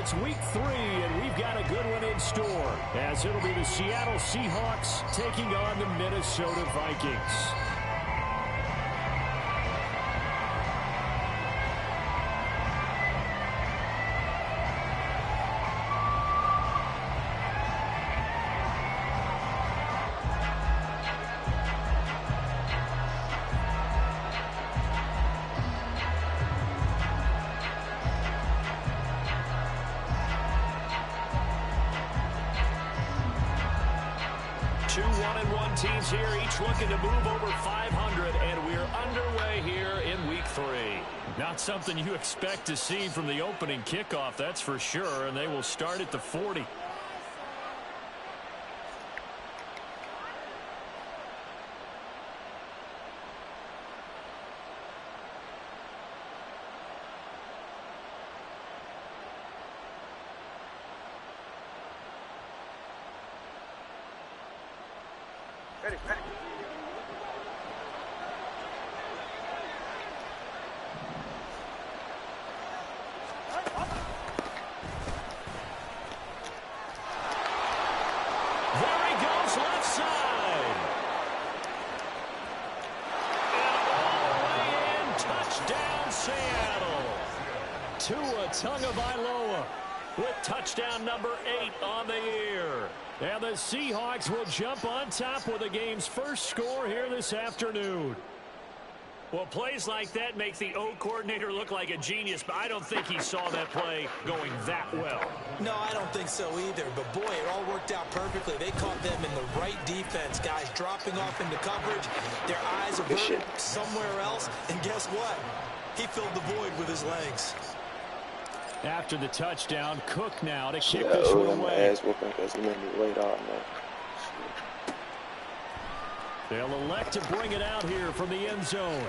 It's week 3, and we've got a good one in store, as it'll be the Seattle Seahawks taking on the Minnesota Vikings. Two 1-1 teams here, each looking to move over 500, and we're underway here in week 3. Not something you expect to see from the opening kickoff, that's for sure, and they will start at the 40. Ready. There he goes, left side. And all the way in, touchdown Seattle. Tua Tagovailoa with touchdown number 8 on the year. And the Seahawks will jump on top with the game's first score here this afternoon. Well, plays like that make the O coordinator look like a genius, but I don't think he saw that play going that well. No, I don't think so either. But, boy, it all worked out perfectly. They caught them in the right defense, guys dropping off into coverage. Their eyes are somewhere else. And guess what? He filled the void with his legs. After the touchdown, Cook now to kick this one away. Ass whooping because he made me wait on that. They'll elect to bring it out here from the end zone.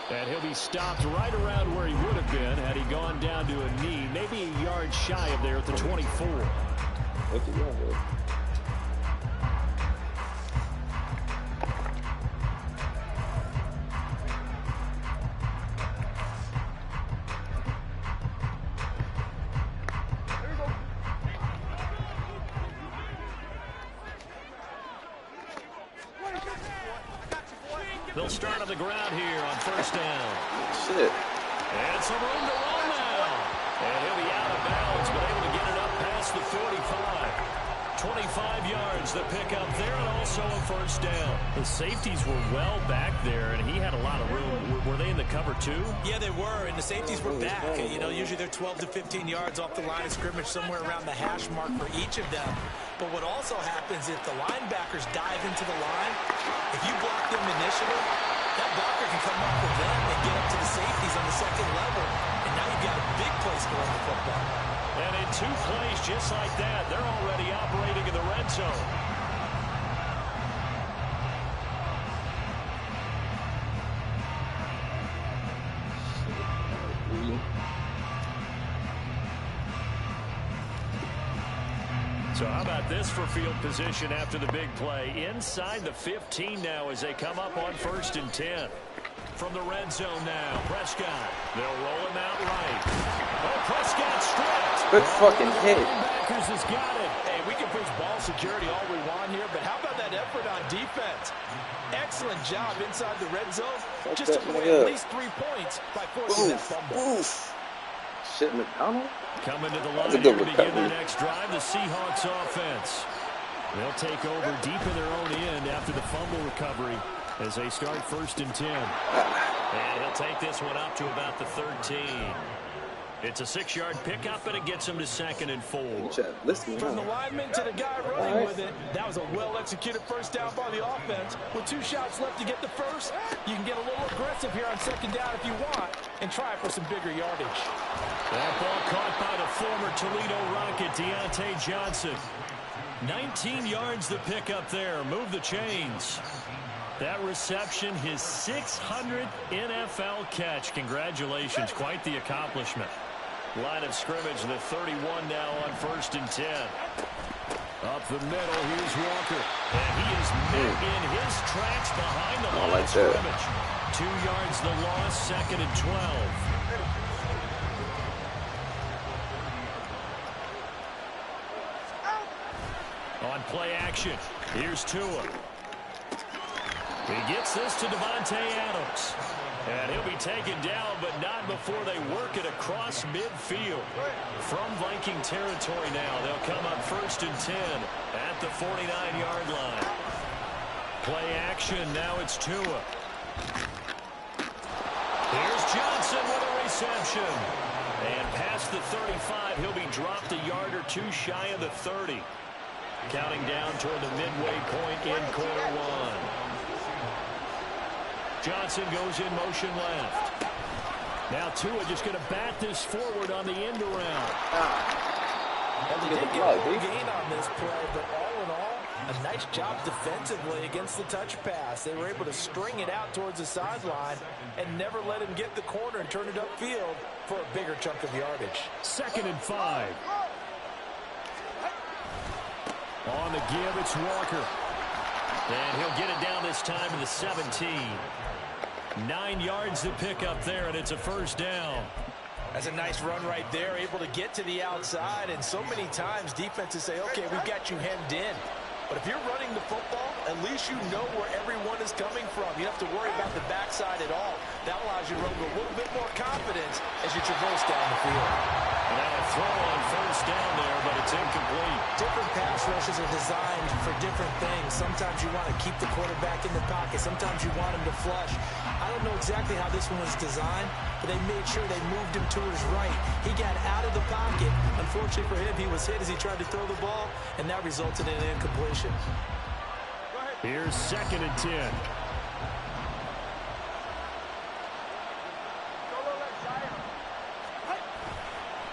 And he'll be stopped right around where he would have been had he gone down to a knee, maybe a yard shy of there at the 24. Look at that. They'll start on the ground here on first down. Shit. And some room to run now. And he'll be out of bounds, but able to get it up past the 45. 25 yards the pickup there, and also a first down. The safeties were well back there, and he had a lot of room. Were they in the cover too? Yeah, they were, and the safeties were back. You know, usually they're 12 to 15 yards off the line of scrimmage, somewhere around the hash mark for each of them. But what also happens if the linebackers dive into the line, if you block them initially, that blocker can come up with them and get up to the safeties on the second level, and now you've got a big place to run the football. And in 2 plays just like that, they're already operating in the red zone. So how about this for field position after the big play? Inside the 15 now as they come up on 1st and 10. From the red zone now, Prescott. They'll roll him out right. Oh, Prescott stripped. Good fucking hit. Linebackers has got it. Hey, we can preach ball security all we want here, but how about that effort on defense? Excellent job inside the red zone. Just took away at least 3 points by forcing that fumble. Oof. Shit, McDonald? Coming to the line here to begin their next drive, the Seahawks offense. They'll take over deep in their own end after the fumble recovery as they start 1st and 10. And he'll take this one up to about the 13. It's a 6-yard pickup, and it gets him to 2nd and 4. From the lineman to the guy running with it, that was a well-executed first down by the offense. With 2 shots left to get the first, you can get a little aggressive here on 2nd down if you want and try for some bigger yardage. That ball caught by the former Toledo Rocket, Deontay Johnson. 19 yards the pickup there. Move the chains. That reception, his 600th NFL catch. Congratulations. Quite the accomplishment. Line of scrimmage, the 31 now on 1st and 10. Up the middle, here's Walker. And he is met in his tracks behind the line of scrimmage. 2 yards the loss, 2nd and 12. On play action, here's Tua. He gets this to Devontae Adams. And he'll be taken down, but not before they work it across midfield. From Viking territory now, they'll come up 1st and 10 at the 49-yard line. Play action, now it's Tua. Here's Johnson with a reception. And past the 35, he'll be dropped a yard or two shy of the 30. Counting down toward the midway point in quarter one. Johnson goes in motion left. Now Tua just going to bat this forward on the end around. Well, they did get a gain on this play, but all in all, a nice job defensively against the touch pass. They were able to string it out towards the sideline and never let him get the corner and turn it upfield for a bigger chunk of yardage. 2nd and 5. On the give, it's Walker. And he'll get it down this time to the 17. 9 yards to pick up there, and it's a 1st down. That's a nice run right there, able to get to the outside. And so many times defenses say, okay, we've got you hemmed in. But if you're running the football, at least you know where everyone is coming from. You don't have to worry about the backside at all. That allows you to run with a little bit more confidence as you traverse down the field. And a throw on 1st down there, but it's incomplete. Different pass rushes are designed for different things. Sometimes you want to keep the quarterback in the pocket. Sometimes you want him to flush. I don't know exactly how this one was designed, but they made sure they moved him to his right. He got out of the pocket. Unfortunately for him, he was hit as he tried to throw the ball, and that resulted in an incompletion. Here's 2nd and 10.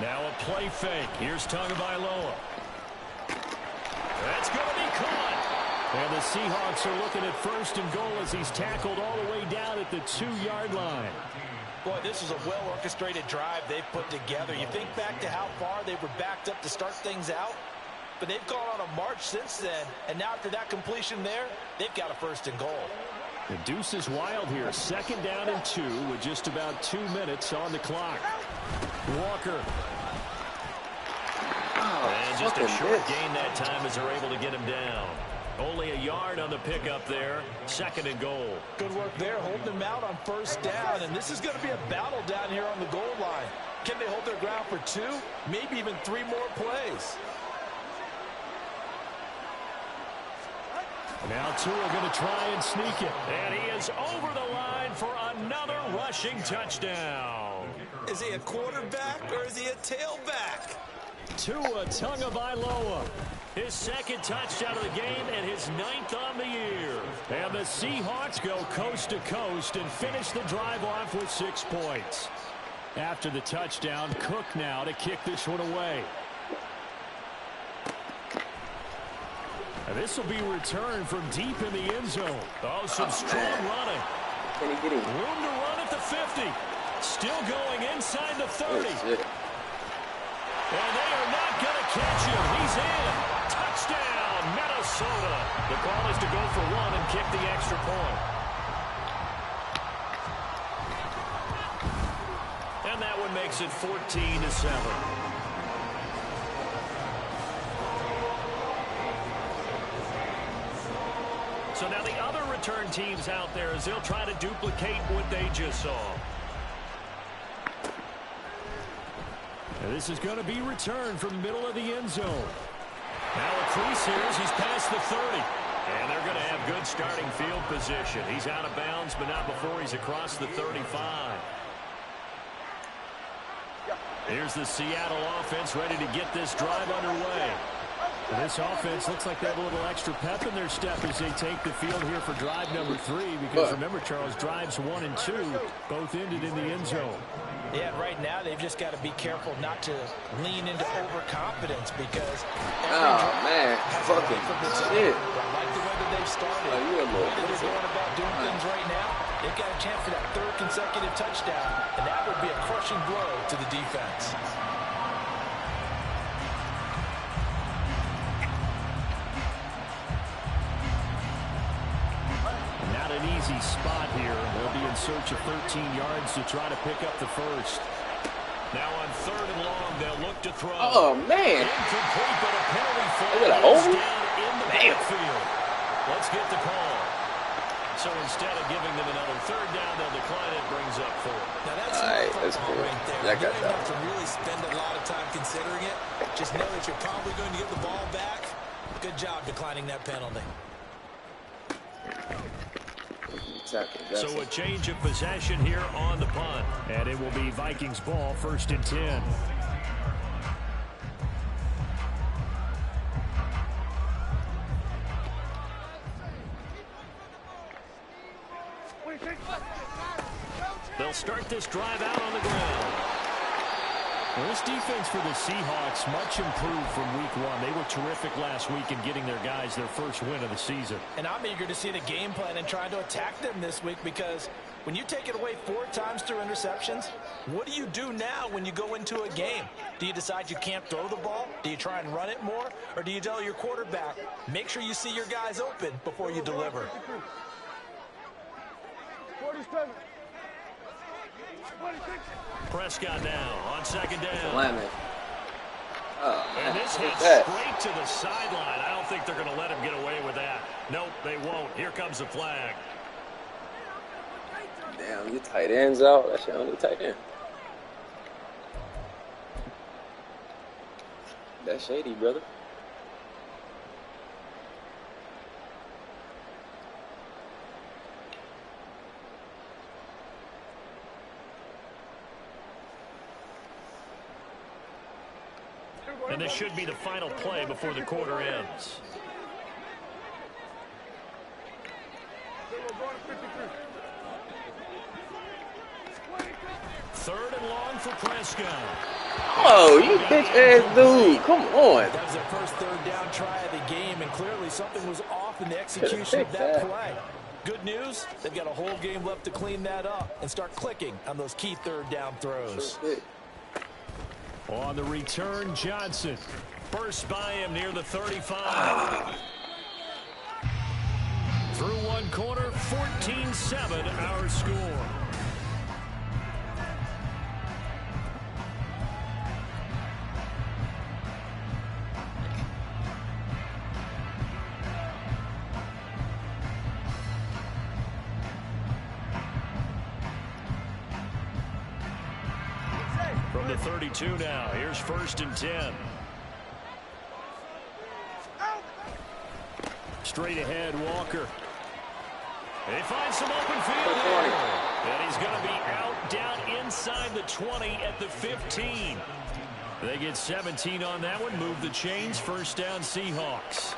Now a play fake. Here's Tagovailoa. That's going to be caught. And the Seahawks are looking at 1st and goal as he's tackled all the way down at the 2-yard line. Boy, this is a well-orchestrated drive they've put together. You think back to how far they were backed up to start things out, but they've gone on a march since then, and now after that completion there, they've got a 1st and goal. The deuce is wild here. 2nd down and 2 with just about 2 minutes on the clock. Walker. And just a short gain that time as they're able to get him down. Only a yard on the pickup there. 2nd and goal. Good work there, holding him out on 1st down. And this is going to be a battle down here on the goal line. Can they hold their ground for 2, maybe even 3 more plays? Now Tua going to try and sneak it. And he is over the line for another rushing touchdown. Is he a quarterback or is he a tailback? Tua Tagovailoa. His 2nd touchdown of the game and his 9th on the year. And the Seahawks go coast to coast and finish the drive off with 6 points. After the touchdown, Cook now to kick this one away. And this will be returned from deep in the end zone. Oh, some strong running. Can he get him? Room to run at the 50. Still going inside the 30. And they are not going to catch him. He's in. Touchdown, Minnesota. The call is to go for 1 and kick the extra point. And that one makes it 14-7. So now the other return teams out there as they'll try to duplicate what they just saw. And this is going to be returned from the middle of the end zone. Now a crease here as he's past the 30. And they're going to have good starting field position. He's out of bounds, but not before he's across the 35. Here's the Seattle offense ready to get this drive underway. This offense looks like they have a little extra pep in their step as they take the field here for drive number 3. Because remember, Charles, drives 1 and 2 both ended in the end zone. Yeah, right now they've just got to be careful not to lean into overconfidence because fucking shit. I like the way that they've started. Oh, you're a little the way that they're going about doing things right now, they've got a chance for that 3rd consecutive touchdown, and that would be a crushing blow to the defense. Not an easy spot here. They'll be in search of 13 yards to try to pick up the 1st. Now on 3rd and long, they'll look to throw. Oh, man. Incomplete, but a penalty Is it flag over? down backfield. Let's get the call. So instead of giving them another third down, they'll decline it. Brings up 4. Now that's cool. Right there. I You got don't that. have to really spend a lot of time considering it. Just know that you're probably going to get the ball back. Good job declining that penalty. So a change of possession here on the punt. And it will be Vikings ball, 1st and 10. They'll start this drive out on the ground. Well, this defense for the Seahawks much improved from week 1. They were terrific last week in getting their guys their first win of the season. And I'm eager to see the game plan and trying to attack them this week, because when you take it away 4 times through interceptions, what do you do now when you go into a game? Do you decide you can't throw the ball? Do you try and run it more? Or do you tell your quarterback, make sure you see your guys open before you deliver? 47. Prescott now on 2nd down. Lemon. Oh, And this hits that? straight to the sideline. I don't think they're going to let him get away with that. Nope, they won't. Here comes the flag. Damn, your tight end's out. That's your only tight end. That's shady, brother. And this should be the final play before the quarter ends. Third and long for Prescott. Oh, you bitch-ass dude. Come on. That was their first 3rd down try of the game, and clearly something was off in the execution of that play. Good news, they've got a whole game left to clean that up and start clicking on those key 3rd down throws. On the return, Johnson. Burst by him near the 35. Through one quarter, 14-7 our score. From the 32 now, here's 1st and 10. Straight ahead, Walker. They find some open field here. And he's going to be out down inside the 20 at the 15. They get 17 on that one. Move the chains. 1st down, Seahawks.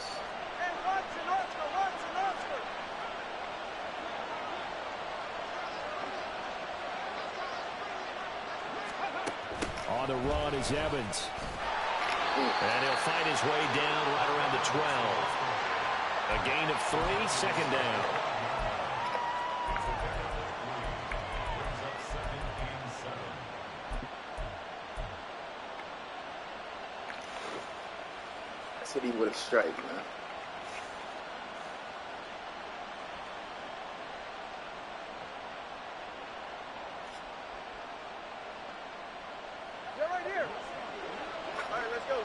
On the run is Evans. And he'll fight his way down right around the 12. A gain of 3, 2nd down. That's what he would have striked, man. They're right here. All right, let's go.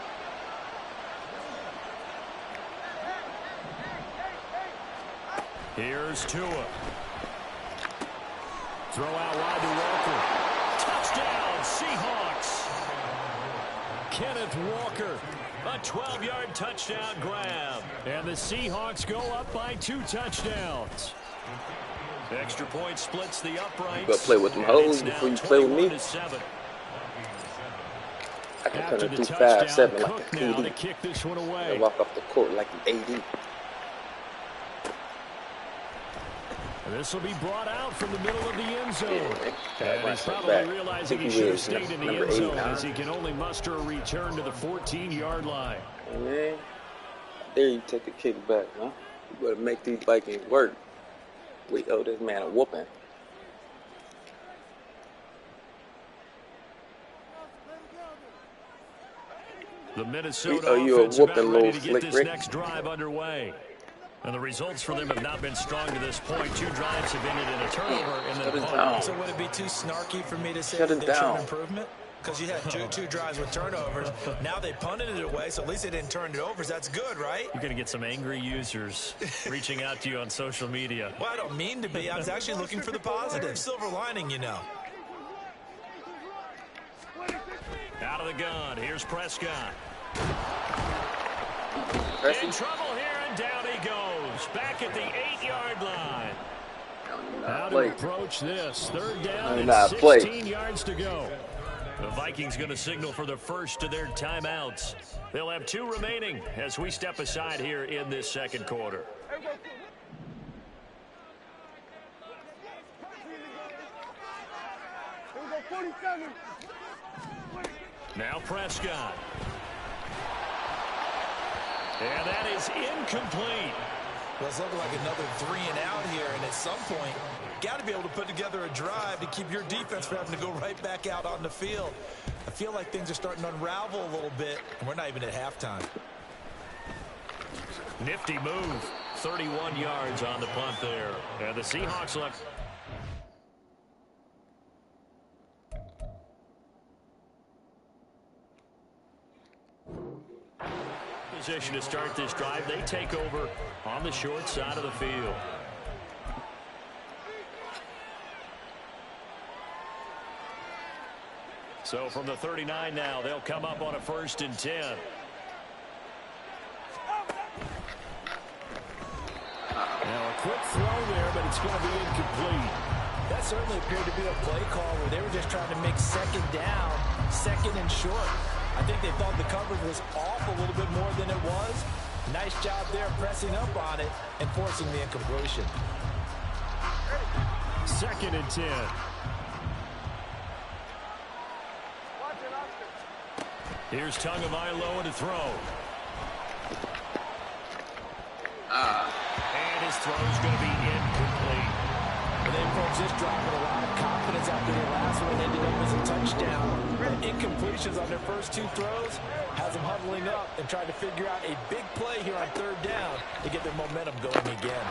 Here's Tua. Throw out wide to Walker. Touchdown, Seahawks. Kenneth Walker, a 12-yard touchdown grab. And the Seahawks go up by 2 touchdowns. Extra point splits the uprights. You gotta play with them hoes before you play with me. 21-7. I can After turn the it through touchdown, 5-7 like Cook a now to TD. kick this one And away. walk off the court like an AD. This will be brought out from the middle of the end zone. Yeah, And he's probably realizing he should have stayed in the end zone as he can only muster a return to the 14-yard line. Man, I dare you take a kick back, huh? You better make these Vikings work. We owe this man a whooping. The Minnesota owe you a offense whooping, about ready little to get slick this Rick. next drive underway. And the results for them have not been strong to this point. 2 drives have ended in a turnover and then a punt. down. So would it be too snarky for me to say Shut that it they've shown down. improvement? because you had two drives with turnovers. Now they punted it away, so at least they didn't turn it over. So that's good, right? You're going to get some angry users reaching out to you on social media. Well, I don't mean to be. I was actually looking for the positive. Silver lining, you know. Out of the gun. Here's Prescott. Preston? In trouble here, and down he goes. Back at the 8-yard line. How to approach this? Third down and 16 yards to go. The Vikings going to signal for the first of their timeouts. They'll have 2 remaining as we step aside here in this second quarter. Now Prescott. And that is incomplete. Well, it's looking like another 3 and out here, and at some point, got to be able to put together a drive to keep your defense from having to go right back out on the field. I feel like things are starting to unravel a little bit, and we're not even at halftime. Nifty move. 31 yards on the punt there. And the Seahawks look. Position to start this drive. They take over on the short side of the field. So from the 39 now, they'll come up on a 1st and 10. Now a quick throw there, but it's going to be incomplete. That certainly appeared to be a play call where they were just trying to make second down, second and short. I think they thought the coverage was off a little bit more than it was. Nice job there pressing up on it and forcing the incompletion. 2nd and 10. Here's Tagovailoa to throw. And his throw's going to be incomplete. And they approach this drive with a lot of confidence after their last one ended up as a touchdown. Incompletions on their first 2 throws has them huddling up and trying to figure out a big play here on 3rd down to get their momentum going again.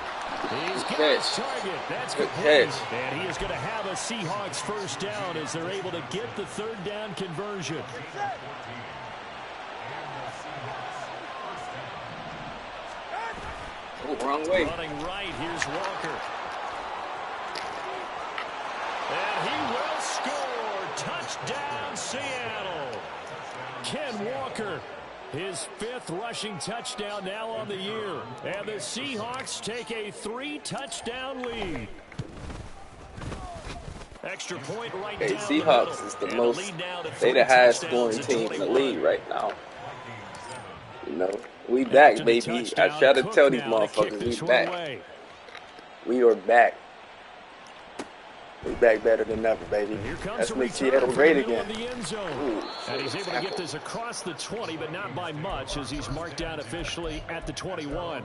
He's got his target. That's complete. And he is going to have a Seahawks first down as they're able to get the 3rd down conversion. Oh, wrong way. Running right, here's Walker. And he will score. Touchdown, Seattle. Ken Walker, his 5th rushing touchdown now on the year. And the Seahawks take a 3-touchdown lead. Extra point right down Seahawks the is the most, they the highest scoring team in the league right now. You know, we back, baby. I try to tell these motherfuckers we back. We are back. We back better than ever, baby. Let's make Seattle great again. Ooh, and he's able to get this across the 20, but not by much as he's marked down officially at the 21.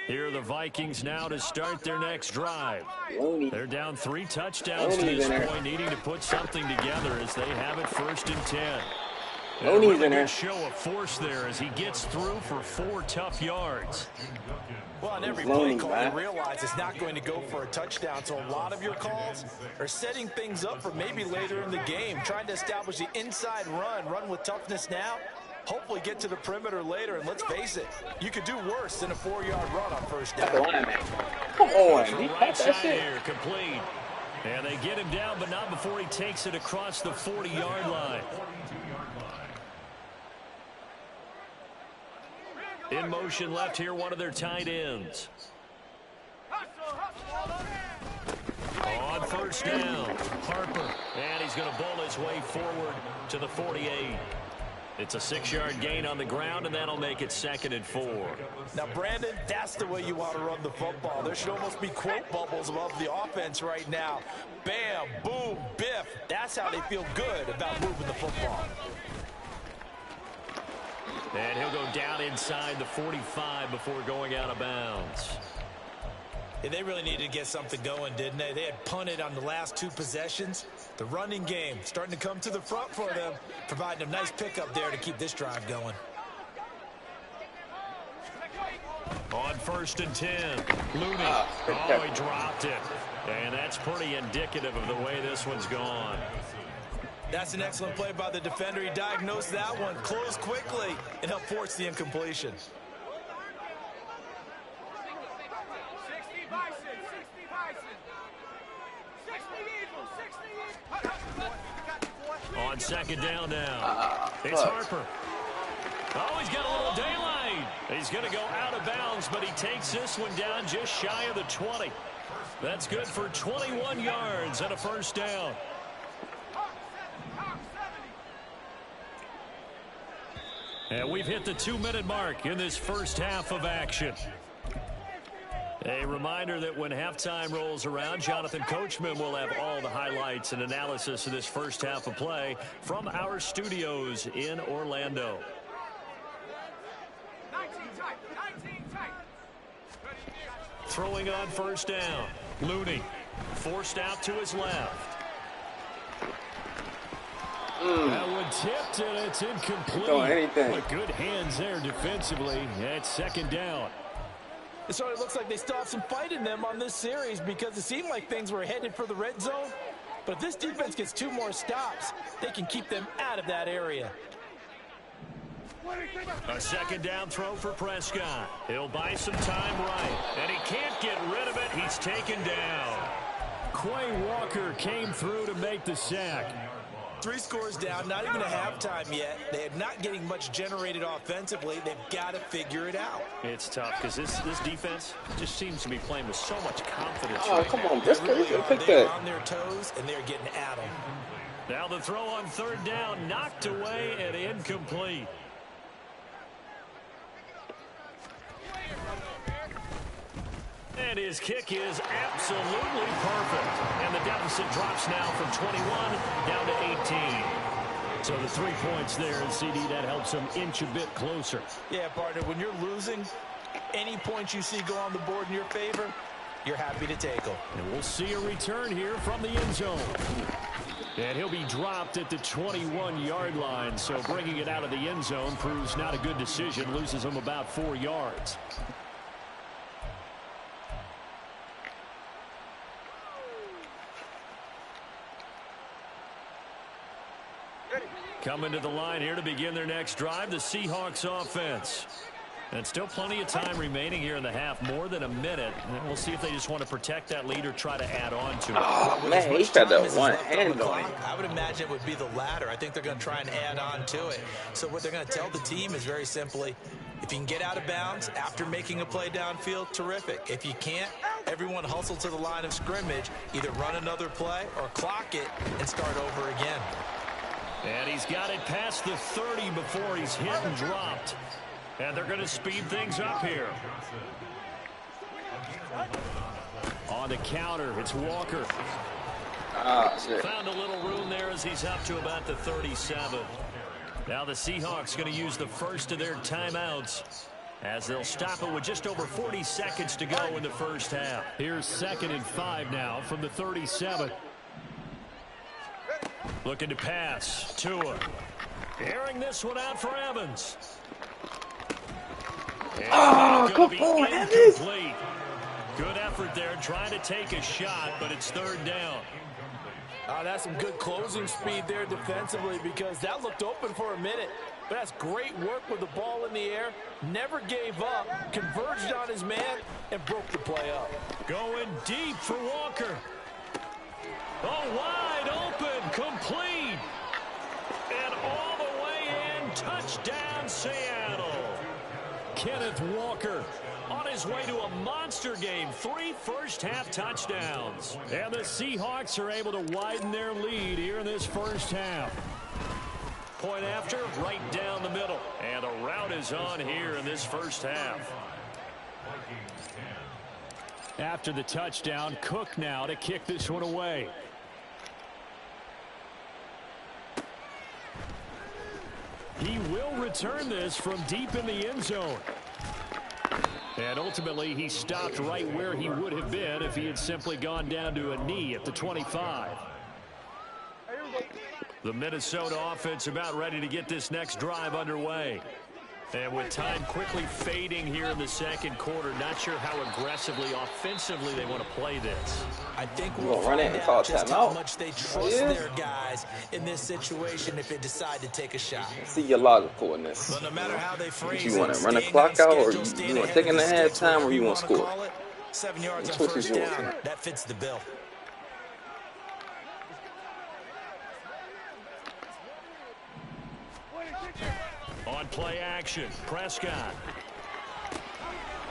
Here are the Vikings now to start their next drive. They're down 3 touchdowns to this point, needing to put something together as they have it 1st and 10. A really good show of force there as he gets through for 4 tough yards. Well, on every play call, you realize it's not going to go for a touchdown. So a lot of your calls are setting things up for maybe later in the game, trying to establish the inside run with toughness now. Hopefully get to the perimeter later, and let's face it, you could do worse than a 4-yard run on 1st down. Come on, he right side here, complete. And they get him down, but not before he takes it across the 40-yard line. In motion left here, one of their tight ends. On 1st down, Harper. And he's going to bowl his way forward to the 48. It's a 6-yard gain on the ground, and that'll make it 2nd and 4. Now, Brandon, that's the way you want to run the football. There should almost be quote bubbles above the offense right now. Bam, boom, biff. That's how they feel good about moving the football. And he'll go down inside the 45 before going out of bounds. Yeah, they really needed to get something going, didn't they? They had punted on the last 2 possessions. The running game starting to come to the front for them, providing a nice pickup there to keep this drive going. On 1st and 10, Looney. Oh, he dropped it. And that's pretty indicative of the way this one's gone. That's an excellent play by the defender. He diagnosed that one, closed quickly, and helped force the incompletion. 60 Bison, 60 Bison. 60 Eagles, 60 Eagles. On 2nd down now. It's Harper. Oh, he's got a little daylight. He's going to go out of bounds, but he takes this one down just shy of the 20. That's good for 21 yards and a 1st down. And we've hit the 2-minute mark in this first half of action. A reminder that when halftime rolls around, Jonathan Coachman will have all the highlights and analysis of this first half of play from our studios in Orlando. 19 tight, 19 tight. Throwing on 1st down. Looney forced out to his left. That one tipped and it's incomplete. But good hands there defensively at 2nd down. It certainly looks like they still have some fight in them on this series because it seemed like things were headed for the red zone. But if this defense gets 2 more stops, they can keep them out of that area. A 2nd down throw for Prescott. He'll buy some time right. And he can't get rid of it. He's taken down. Quay Walker came through to make the sack. 3 scores down, not even a halftime yet. They are not getting much generated offensively. They've got to figure it out. It's tough because this defense just seems to be playing with so much confidence. Oh, right come now. on, just They're on their toes, and they're getting at them. Now the throw on 3rd down, knocked away and incomplete. And his kick is absolutely perfect. And the deficit drops now from 21 down to 18. So the 3 points there, and CD, that helps him inch a bit closer. Yeah, partner, when you're losing, any points you see go on the board in your favor, you're happy to take them. And we'll see a return here from the end zone. And he'll be dropped at the 21-yard line. So bringing it out of the end zone proves not a good decision. Loses him about 4 yards. Coming to the line here to begin their next drive, the Seahawks offense. And still plenty of time remaining here in the half, more than a minute. And we'll see if they just want to protect that lead or try to add on to it. Oh, man, he got that one hand on him. I would imagine it would be the latter. I think they're going to try and add on to it. So what they're going to tell the team is very simply, if you can get out of bounds after making a play downfield, terrific. If you can't, everyone hustle to the line of scrimmage, either run another play or clock it and start over again. And he's got it past the 30 before he's hit and dropped. And they're going to speed things up here. On the counter, it's Walker. Found a little room there as he's up to about the 37. Now the Seahawks going to use the first of their timeouts as they'll stop it with just over 40 seconds to go in the first half. Here's 2nd and 5 now from the 37. Looking to pass. Tua. Airing this one out for Evans. Oh, come on, Evans. Good effort there trying to take a shot, but it's 3rd down. That's some good closing speed there defensively because that looked open for a minute. But that's great work with the ball in the air. Never gave up, converged on his man, and broke the play up. Going deep for Walker. Oh, wide open, complete. And all the way in, touchdown Seattle. Kenneth Walker on his way to a monster game. 3 first-half touchdowns. And the Seahawks are able to widen their lead here in this first half. Point after, right down the middle. And the route is on here in this first half. After the touchdown, Cook now to kick this one away. He will return this from deep in the end zone. And ultimately, he stopped right where he would have been if he had simply gone down to a knee at the 25. The Minnesota offense about ready to get this next drive underway. And with time quickly fading here in the second quarter, not sure how aggressively, offensively they want to play this. I think we'll find out just how much they trust their guys in this situation if they decide to take a shot. See your logical in this. But no matter how they phrase you want to run the clock out, or you want to take in the halftime, or you want to score? 7 yards on first down. That fits the bill. On play action, Prescott.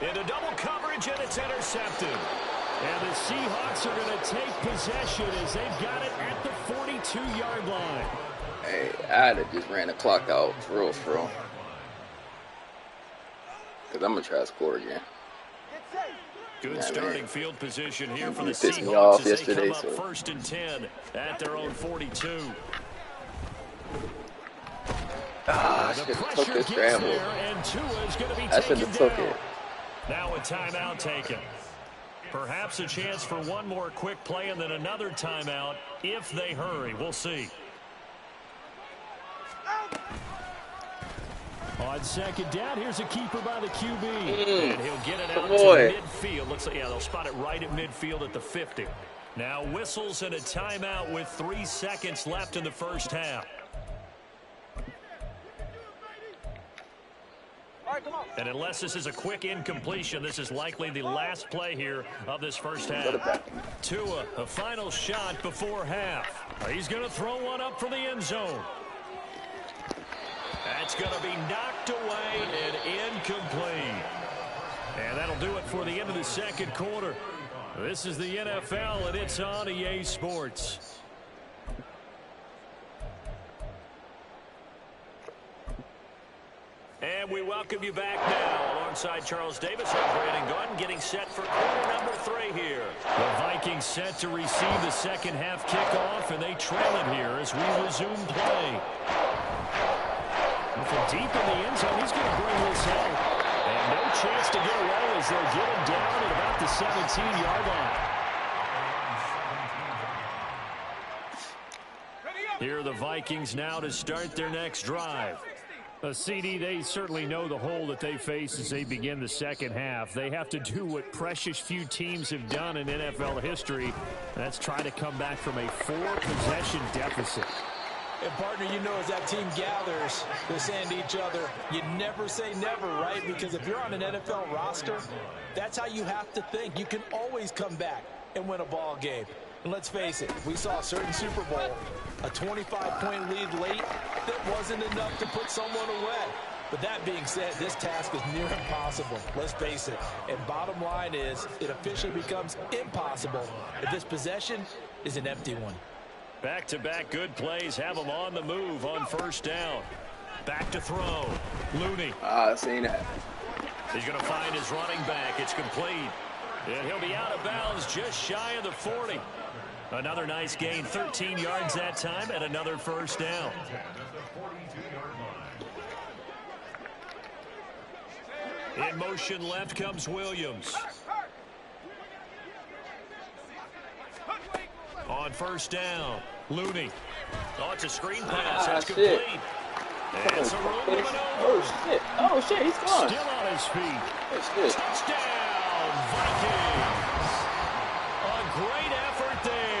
Into double coverage, and it's intercepted. And the Seahawks are going to take possession as they've got it at the 42-yard line. Hey, I'd have just ran the clock out for real. Because I'm going to try to score again. Good starting field position here for the Seahawks me off as yesterday, they come up first and 10 at their own 42. I should have took this scramble. I should have took it. Now a timeout taken. Perhaps a chance for one more quick play and then another timeout if they hurry. We'll see. On second down, here's a keeper by the QB. And he'll get it out to midfield. Looks like, yeah, they'll spot it right at midfield at the 50. Now whistles and a timeout with 3 seconds left in the first half. And unless this is a quick incompletion, this is likely the last play here of this first half. Tua, a final shot before half. He's going to throw one up for the end zone. That's going to be knocked away and incomplete. And that'll do it for the end of the second quarter. This is the NFL, and it's on EA Sports. And we welcome you back now alongside Charles Davis and Brandon Gordon getting set for quarter number 3 here. The Vikings set to receive the second half kickoff, and they trail it here as we resume play. And from deep in the end zone, he's going to bring this out. And no chance to get away as they'll get him down at about the 17-yard line. Here are the Vikings now to start their next drive. CD, they certainly know the hole that they face as they begin the second half. They have to do what precious few teams have done in NFL history. That's try to come back from a 4-possession deficit. And, partner, you know, as that team gathers, they're saying to each other, you never say never, right? Because if you're on an NFL roster, that's how you have to think. You can always come back and win a ball game. And let's face it, we saw a certain Super Bowl, a 25-point lead late that wasn't enough to put someone away. But that being said, this task is near impossible. Let's face it. And bottom line is, it officially becomes impossible if this possession is an empty one. Back-to-back good plays have them on the move on first down. Back to throw. Looney. I've seen that. He's going to find his running back. It's complete. And he'll be out of bounds just shy of the 40. Another nice gain, 13 yards that time, and another first down. In motion left comes Williams. On first down, Looney. Oh, it's a screen pass. That's complete. And it's a room of maneuver. Oh, shit, he's gone. Still on his feet. Touchdown, Vikings. A great effort there.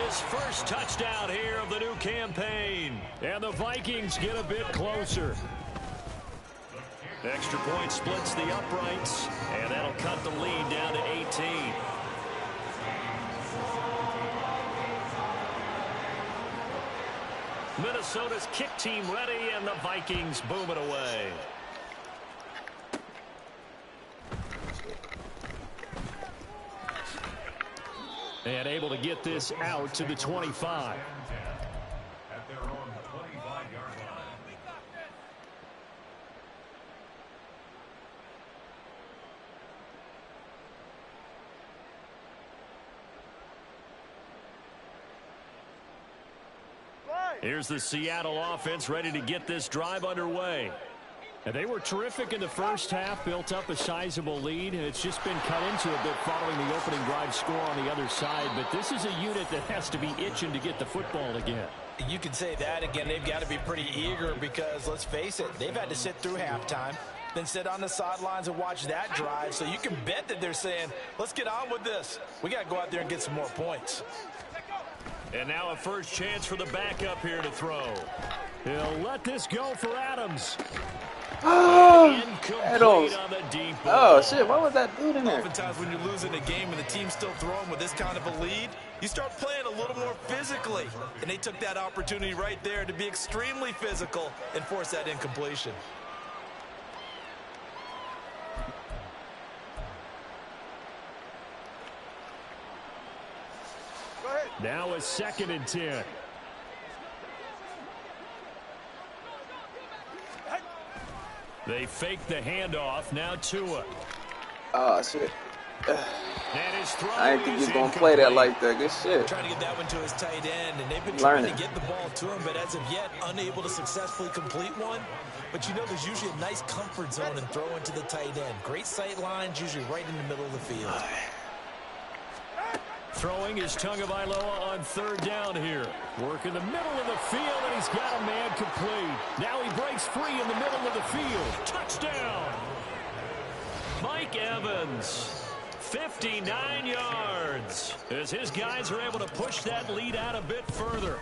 His first touchdown here of the new campaign. And the Vikings get a bit closer. Extra point splits the uprights, and that'll cut the lead down to 18. Minnesota's kick team ready, and the Vikings boom it away. And able to get this out to the 25. At their own 25-yard line. Here's the Seattle offense ready to get this drive underway. And they were terrific in the first half, built up a sizable lead, and it's just been cut into a bit following the opening drive score on the other side. But this is a unit that has to be itching to get the football again. You can say that again. They've got to be pretty eager because, let's face it, they've had to sit through halftime, then sit on the sidelines and watch that drive. So you can bet that they're saying, let's get on with this. We got to go out there and get some more points. And now a first chance for the backup here to throw. He'll let this go for Adams. Adams. Oh, shit. What was that dude in there? Oftentimes when you're losing a game and the team's still throwing with this kind of a lead, you start playing a little more physically. And they took that opportunity right there to be extremely physical and force that incompletion. Now a 2nd and 10. They fake the handoff. Now Tua. Oh, shit. I didn't think he was going to play that like that. Good shit. Trying to get that one to his tight end, and they've been trying to get the ball to him, but as of yet, unable to successfully complete one. But you know there's usually a nice comfort zone and throw into the tight end. Great sight lines, usually right in the middle of the field. Throwing is Tagovailoa on 3rd down here. Work in the middle of the field, and he's got a man complete. Now he breaks free in the middle of the field. Touchdown! Mike Evans, 59 yards, as his guys are able to push that lead out a bit further.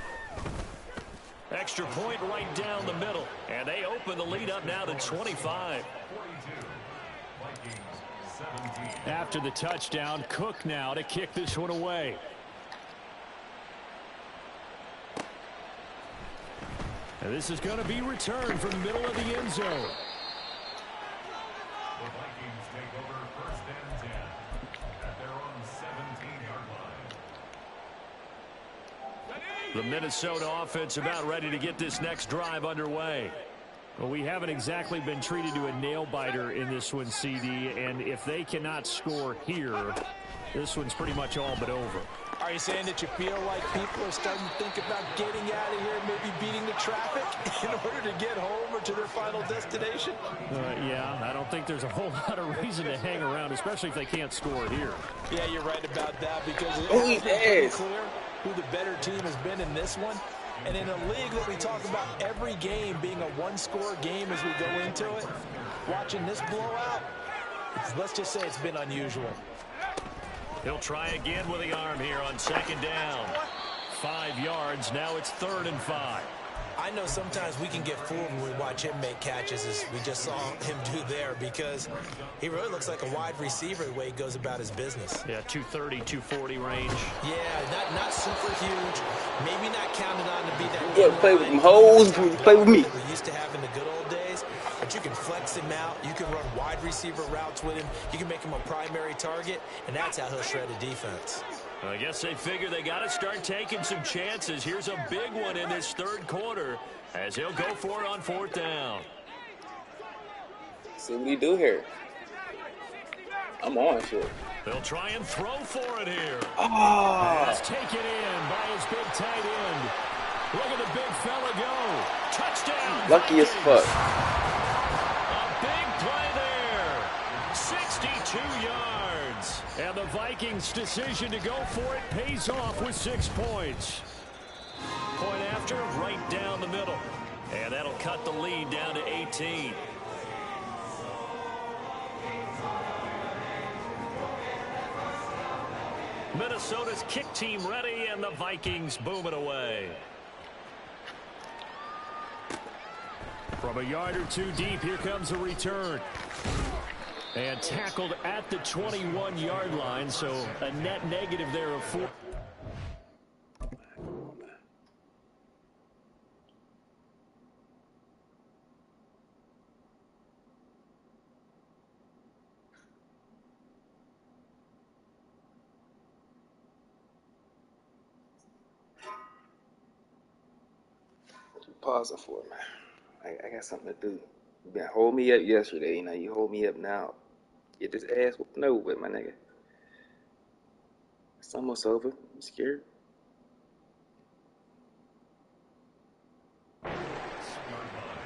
Extra point right down the middle, and they open the lead up now to 25. After the touchdown, Cook now to kick this one away. And this is going to be returned from the middle of the end zone. The Vikings take over 1st and 10 at their own 17-yard line. The Minnesota offense about ready to get this next drive underway. Well, we haven't exactly been treated to a nail-biter in this one, CD, and if they cannot score here, this one's pretty much all but over. Are you saying that you feel like people are starting to think about getting out of here, maybe beating the traffic in order to get home or to their final destination? Yeah, I don't think there's a whole lot of reason to hang around, especially if they can't score here. Yeah, you're right about that because it's pretty clear who the better team has been in this one. And in a league that we talk about every game being a one-score game as we go into it, watching this blowout, let's just say it's been unusual. He'll try again with the arm here on 2nd down. 5 yards. Now it's 3rd and 5. I know sometimes we can get fooled when we watch him make catches, as we just saw him do there, because he really looks like a wide receiver the way he goes about his business. Yeah, 230, 240 range. Yeah, not super huge. Maybe not counted on to be that. Yeah, play with them hoes. Play with me. We used to have in the good old days. But you can flex him out. You can run wide receiver routes with him. You can make him a primary target, and that's how he'll shred a defense. I guess they figure they got to start taking some chances. Here's a big one in this 3rd quarter as he'll go for it on 4th down. See what he do here. I'm on shit. They'll try and throw for it here. Oh. That's taken in by his big tight end. Look at the big fella go. Touchdown. Lucky as fuck. A big play there. 62 yards. And the Vikings' decision to go for it pays off with 6 points. Point after, right down the middle. And that'll cut the lead down to 18. Minnesota's kick team ready, and the Vikings boom it away. From a yard or two deep, here comes a return. And tackled at the 21-yard line, so a net negative there of 4. Pause it for man. I got something to do. You been hold me up yesterday, you hold me up now. Get this ass whooping over with, my nigga. It's almost over. I'm scared.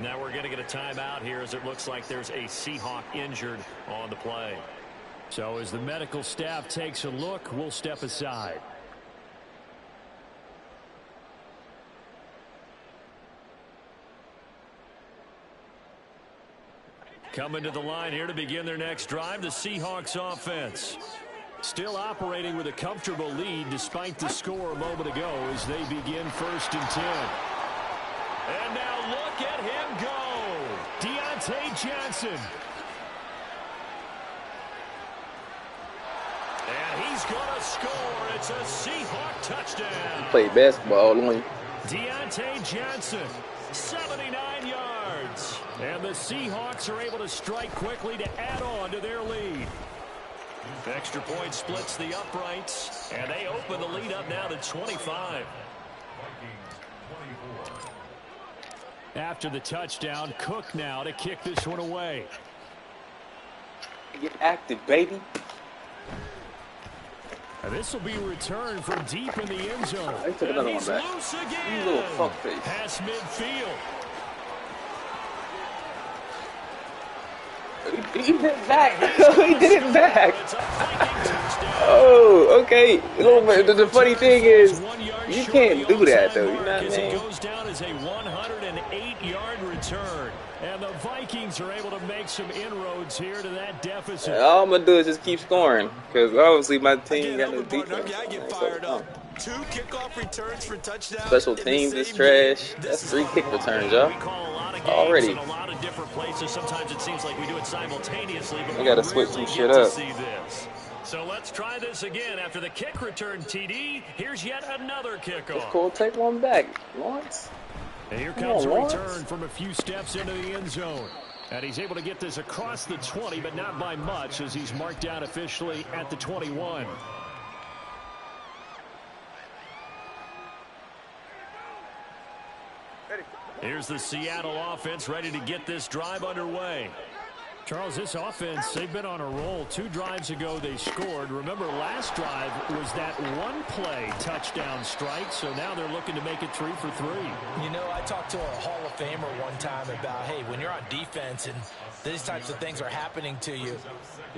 Now we're going to get a timeout here as it looks like there's a Seahawk injured on the play. So as the medical staff takes a look, we'll step aside. Coming to the line here to begin their next drive, the Seahawks offense. Still operating with a comfortable lead despite the score a moment ago as they begin 1st and 10. And now look at him go. Deontay Johnson. And he's going to score. It's a Seahawk touchdown. He played basketball, didn't he? Deontay Johnson, 79 yards. And the Seahawks are able to strike quickly to add on to their lead. Extra point splits the uprights, and they open the lead up now to 25. After the touchdown, Cook now to kick this one away. Get active, baby. And this will be returned from deep in the end zone. They took another one back. Loose again. You little fuckface. Pass midfield. He did it back. He did it back. Oh, okay. The funny thing is, you can't do that, though. You know what I mean? It goes down as a 108-yard return. And the Vikings are able to make some inroads here to that deficit. All I'm going to do is just keep scoring. Because obviously my team got no defense. I get fired up. 2 kickoff returns for touchdowns. Special teams is trash. That's 3 kick returns, y'all. Already. In a lot of different places. Sometimes it seems like we do it simultaneously, but we gotta switch some shit up. So let's try this again. After the kick return, TD, here's yet another kickoff. It's cool. Take one back, Lawrence. And here comes a return from a few steps into the end zone. And he's able to get this across the 20, but not by much, as he's marked out officially at the 21. Here's the Seattle offense ready to get this drive underway. Charles, this offense, they've been on a roll. 2 drives ago, they scored. Remember, last drive was that one-play touchdown strike, so now they're looking to make it 3 for 3. You know, I talked to a Hall of Famer one time about, hey, when you're on defense and these types of things are happening to you,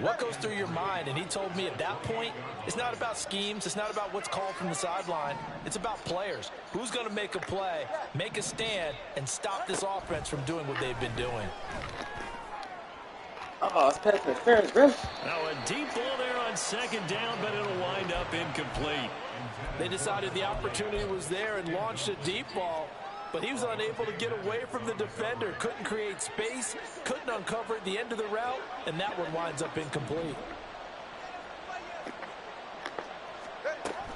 what goes through your mind? And he told me at that point, it's not about schemes. It's not about what's called from the sideline. It's about players. Who's going to make a play, make a stand, and stop this offense from doing what they've been doing? Oh, it's pass interference, bro. Now a deep ball there on 2nd down, but it'll wind up incomplete. They decided the opportunity was there and launched a deep ball, but he was unable to get away from the defender. Couldn't create space, couldn't uncover at the end of the route, and that one winds up incomplete.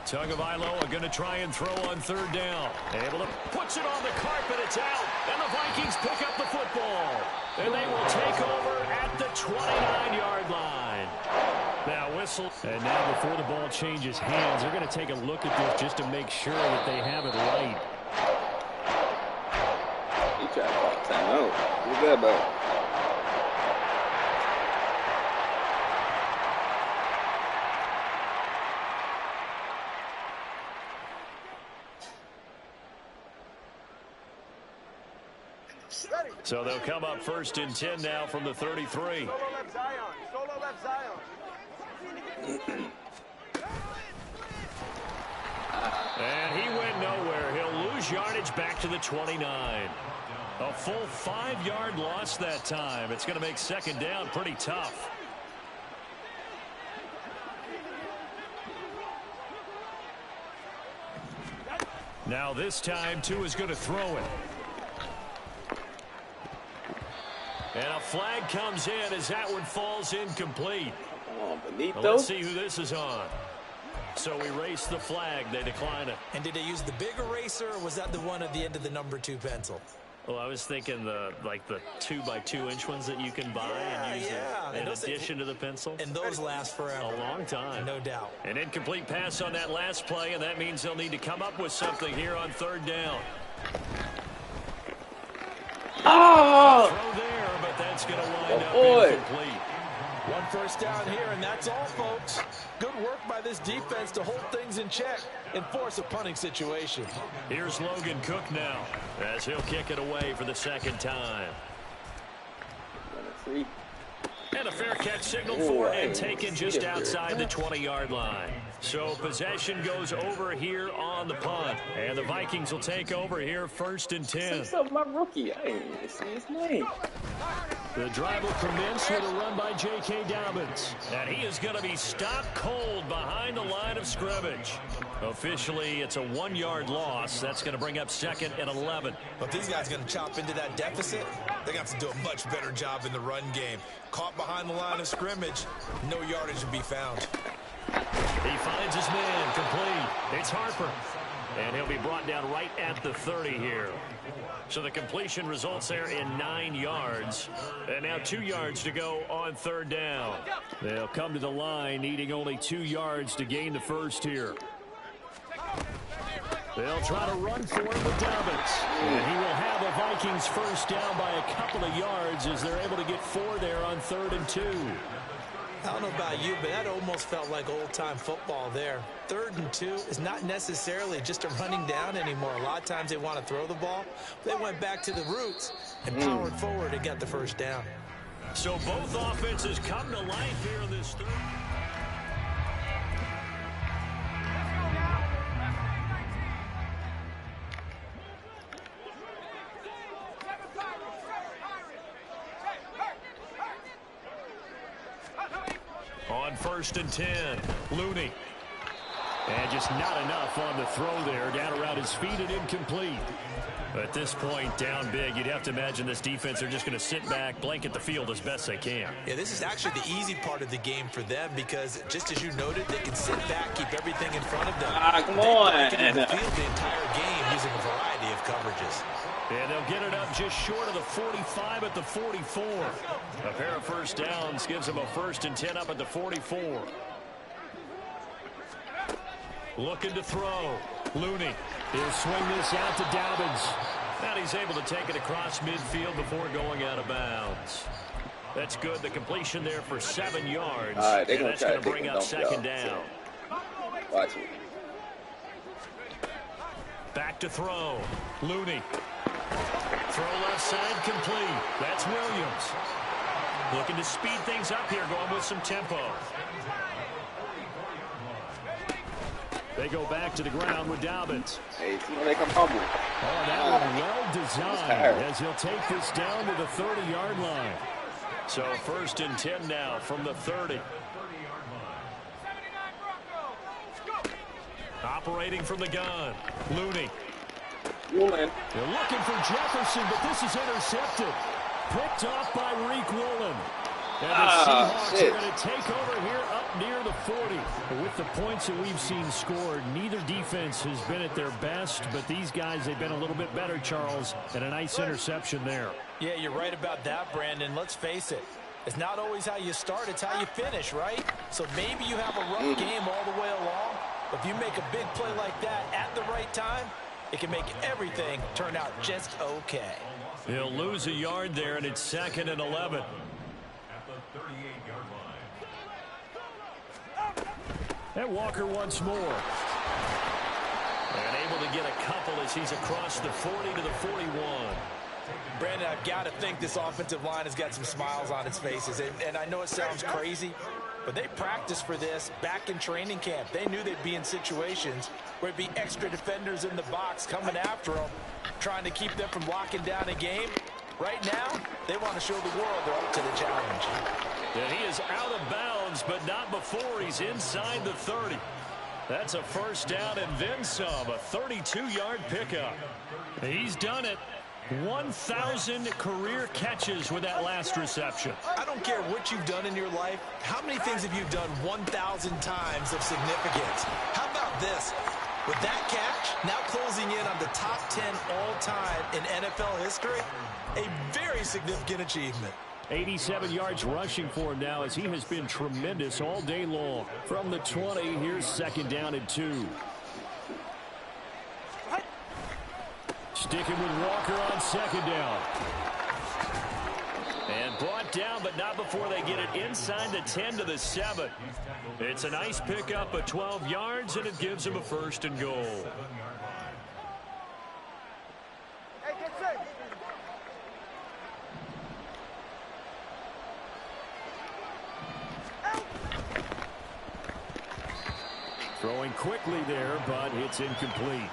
Tagovailoa are going to try and throw on 3rd down. Able to puts it on the carpet. It's out. And the Vikings pick up the football. And they will take over at the 29-yard line. Now whistle. And now before the ball changes hands, they're going to take a look at this just to make sure that they have it right. He tried to call timeout. What's that about? So they'll come up 1st and 10 now from the 33. Solo left Zion. Solo left Zion. And he went nowhere. He'll lose yardage back to the 29. A full 5-yard loss that time. It's going to make 2nd down pretty tough. Now this time, Tua is going to throw it. And a flag comes in as that one falls incomplete. Benito. Well, let's see who this is on. So we race the flag. They decline it. And did they use the big eraser, or was that the one at the end of the number 2 pencil? Well, I was thinking the 2x2-inch ones that you can buy and use in addition to the pencil. And those last forever. A long time. No doubt. An incomplete pass on that last play, and that means they'll need to come up with something here on 3rd down. Oh! Throw there, but that's going to wind up incomplete. 1 first down here, and that's all, folks. Good work by this defense to hold things in check. and force a punting situation. Here's Logan Cook now as he'll kick it away for the second time. And a fair catch signaled for and taken just outside the 20-yard line. So possession goes over here on the punt. And the Vikings will take over here 1st and 10. What's up, my rookie? I ain't even see his name. The drive will commence with a run by J.K. Dobbins. And he is going to be stopped cold behind the line of scrimmage. Officially, it's a 1-yard loss. That's going to bring up 2nd and 11. But these guys are going to chop into that deficit. They're going to have to do a much better job in the run game. Caught behind the line of scrimmage, no yardage to be found. He finds his man complete. It's Harper. And he'll be brought down right at the 30 here. So the completion results there in 9 yards. And now 2 yards to go on 3rd down. They'll come to the line needing only 2 yards to gain the first here. They'll try to run for it with Dobbins. And he will have a Vikings first down by a couple of yards as they're able to get 4 there on 3rd and 2. I don't know about you, but that almost felt like old-time football there. 3rd and 2 is not necessarily just a running down anymore. A lot of times they want to throw the ball. They went back to the roots and powered forward and got the first down. So both offenses come to life here in this third. On 1st and 10, Looney. And just not enough on the throw there. Down around his feet and incomplete. At this point, down big, you'd have to imagine this defense are just going to sit back, blanket the field as best they can. Yeah, this is actually the easy part of the game for them because, just as you noted, they can sit back, keep everything in front of them. Come on. They can the field the entire game using a variety of coverages. And they'll get it up just short of the 45 at the 44. A pair of first downs gives them a 1st and 10 up at the 44. Looking to throw. Looney. He'll swing this out to Dobbins. And he's able to take it across midfield before going out of bounds. That's good. The completion there for 7 yards. All right, they're and that's going to bring up 2nd down. Watch it. Back to throw. Looney. Throw left side complete. That's Williams. Looking to speed things up here, going with some tempo. They go back to the ground with Dobbins. Hey, see when they come humble. Oh, that was well designed as he'll take this down to the 30-yard line. So 1st and 10 now from the 30. Operating from the gun. Looney. They're looking for Jefferson, but this is intercepted. Picked off by Reek Woolen. And the Seahawks are going to take over here up near the 40. With the points that we've seen scored, neither defense has been at their best, but these guys, they've been a little bit better, Charles, and a nice interception there. Yeah, you're right about that, Brandon. Let's face it. It's not always how you start, it's how you finish, right? So maybe you have a rough game all the way along, but if you make a big play like that at the right time, it can make everything turn out just okay. He'll lose a yard there, and it's 2nd and 11. And Walker once more. And able to get a couple as he's across the 40 to the 41. Brandon, I've got to think this offensive line has got some smiles on its faces. And I know it sounds crazy, but they practiced for this back in training camp. They knew they'd be in situations where it'd be extra defenders in the box coming after them, trying to keep them from locking down a game. Right now, they want to show the world they're up to the challenge. And he is out of bounds, but not before he's inside the 30. That's a first down and then some, a 32-yard pickup. He's done it. 1,000 career catches with that last reception. I don't care what you've done in your life. How many things have you done 1,000 times of significance? How about this? With that catch, now closing in on the top 10 all-time in NFL history, a very significant achievement. 87 yards rushing for him now as he has been tremendous all day long. From the 20, here's 2nd down and 2. Sticking with Walker on 2nd down. And brought down, but not before they get it inside the 10 to the 7. It's a nice pickup of 12 yards, and it gives them a 1st and goal. Hey, get safe. Throwing quickly there, but it's incomplete.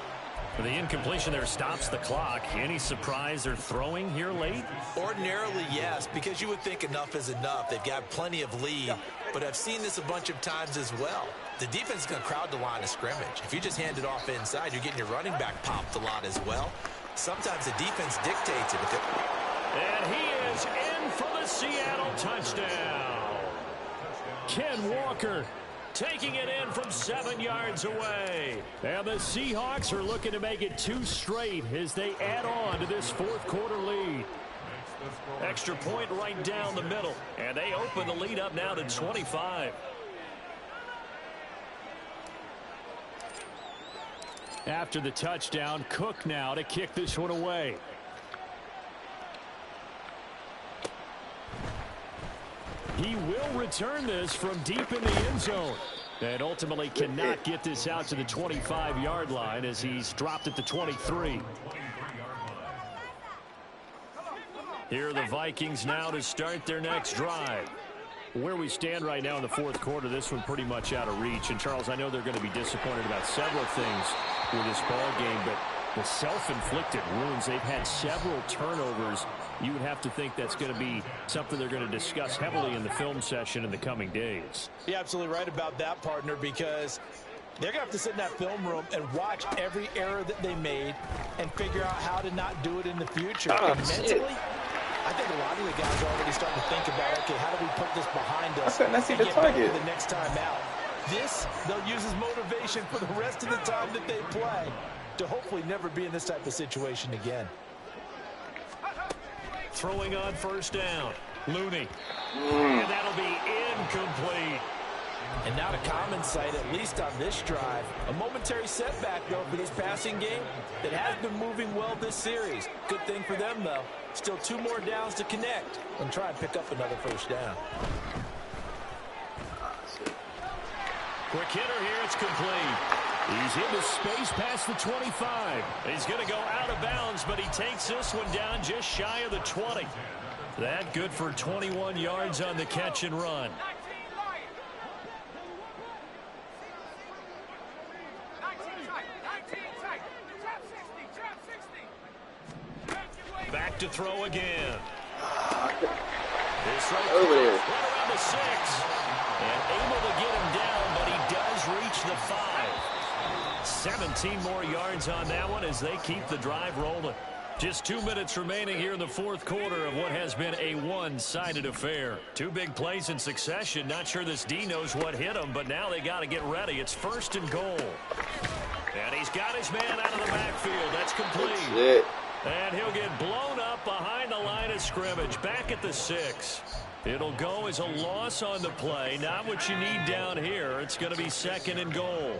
The incompletion there stops the clock. Any surprise they're throwing here late? Ordinarily, yes, because you would think enough is enough. They've got plenty of lead, but I've seen this a bunch of times as well. The defense is going to crowd the line of scrimmage. If you just hand it off inside, you're getting your running back popped a lot as well. Sometimes the defense dictates it. And he is in for the Seattle touchdown. Ken Walker taking it in from 7 yards away. And the Seahawks are looking to make it 2 straight as they add on to this 4th quarter lead. Extra point right down the middle. And they open the lead up now to 25. After the touchdown, Cook now to kick this one away. He will return this from deep in the end zone. And ultimately cannot get this out to the 25-yard line as he's dropped at the 23. Here are the Vikings now to start their next drive. Where we stand right now in the 4th quarter, this one pretty much out of reach. And, Charles, I know they're going to be disappointed about several things with this ball game, but the self-inflicted wounds, they've had several turnovers. You would have to think that's going to be something they're going to discuss heavily in the film session in the coming days. You're absolutely right about that, partner, because they're going to have to sit in that film room and watch every error that they made and figure out how to not do it in the future. And mentally, I think a lot of the guys are already starting to think about, okay, how do we put this behind us and get better the next time out? This, they'll use as motivation for the rest of the time that they play to hopefully never be in this type of situation again. Throwing on 1st down. Looney. And that'll be incomplete. And not a common sight, at least on this drive. A momentary setback, though, for this passing game that has been moving well this series. Good thing for them, though. Still 2 more downs to connect and try and pick up another 1st down. Quick hitter here, it's complete. He's into space past the 25. He's going to go out of bounds, but he takes this one down just shy of the 20. That good for 21 yards on the catch and run. Back to throw again. This right over there. Right around the 6. And able to get him down, but he does reach the 5. 17 more yards on that one as they keep the drive rolling. Just 2 minutes remaining here in the 4th quarter of what has been a one-sided affair. 2 big plays in succession. Not sure this D knows what hit him, but now they got to get ready. It's 1st and goal. And he's got his man out of the backfield. That's complete. And he'll get blown up behind the line of scrimmage. Back at the 6. It'll go as a loss on the play. Not what you need down here. It's going to be 2nd and goal.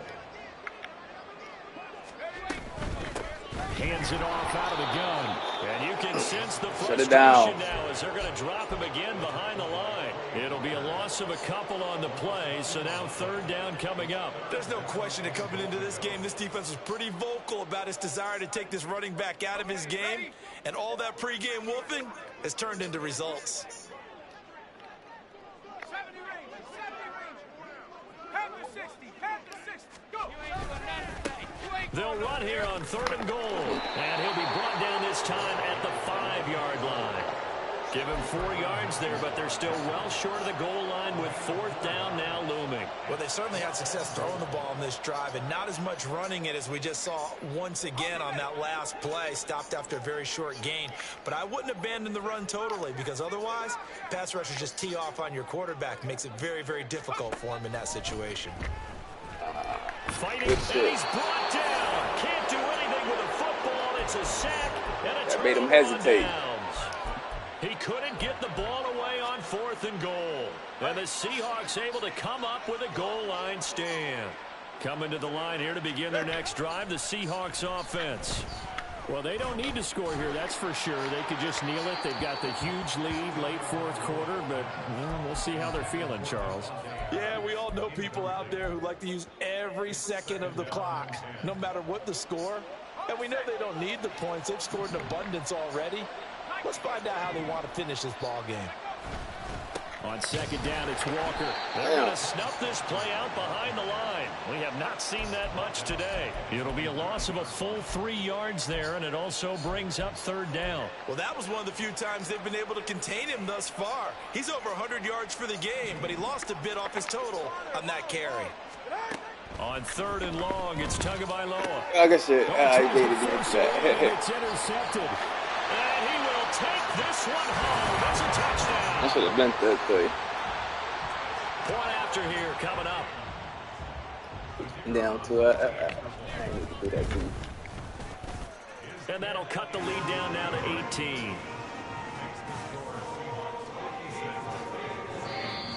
Hands it off out of the gun. And you can sense the frustration now as they're going to drop him again behind the line. It'll be a loss of a couple on the play, so now 3rd down coming up. There's no question that coming into this game, this defense was pretty vocal about its desire to take this running back out of his game, and all that pregame wolfing has turned into results. 70 range, 70 range. Head to 60, head to 60. Go. They'll run here on 3rd and goal. And he'll be brought down this time at the 5-yard line. Give him 4 yards there, but they're still well short of the goal line with 4th down now looming. Well, they certainly had success throwing the ball on this drive and not as much running it as we just saw once again on that last play. Stopped after a very short gain. But I wouldn't abandon the run totally because otherwise, pass rushers just tee off on your quarterback. Makes it very, very difficult for him in that situation. Fighting, and he's brought down. Can't do anything with a football. It's a sack and a That made him hesitate. He couldn't get the ball away on 4th and goal. And the Seahawks able to come up with a goal line stand. Coming to the line here to begin their next drive, the Seahawks offense. Well, they don't need to score here, that's for sure. They could just kneel it. They've got the huge lead late fourth quarter, but we'll see how they're feeling, Charles. Yeah, we all know people out there who like to use every second of the clock, no matter what the score. And we know they don't need the points. They've scored in abundance already. Let's find out how they want to finish this ball game. On second down, it's Walker. They're going to snuff this play out behind the line. We have not seen that much today. It'll be a loss of a full 3 yards there, and it also brings up third down. Well, that was one of the few times they've been able to contain him thus far. He's over 100 yards for the game, but he lost a bit off his total on that carry. On third and long, it's Tagovailoa. Like I said, I made it It's intercepted. And he will take this one home. That's a touchdown. I should have meant that play. Point after here coming up. Down to I need to do that too. And that'll cut the lead down now to 18.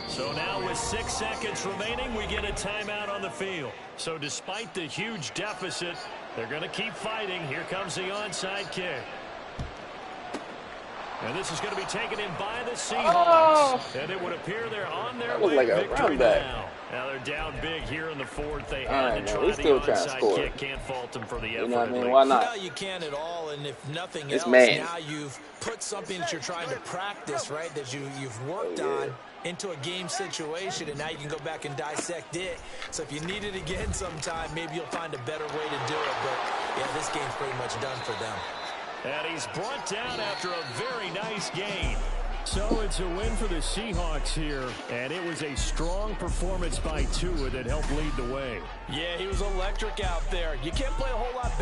So now with 6 seconds remaining, we get a timeout on the field. So despite the huge deficit, they're going to keep fighting. Here comes the onside kick. And this is going to be taken in by the Seahawks. And it would appear they're on their way like to a victory runback. Now they're down big here in the fourth. They All had right, to man, try we the still trying to onside score. kick. Can't fault them for the effort. You know what I mean? at Why least. not? No, you can at all, and if nothing It's else, man. now you've put something that you're trying to practice, right, that you've worked on into a game situation, and now you can go back and dissect it. So if you need it again sometime, maybe you'll find a better way to do it. But, yeah, this game's pretty much done for them. And he's brought down after a very nice gain. So it's a win for the Seahawks here, and it was a strong performance by Tua that helped lead the way. Yeah, he was electric out there. You can't play a whole lot better.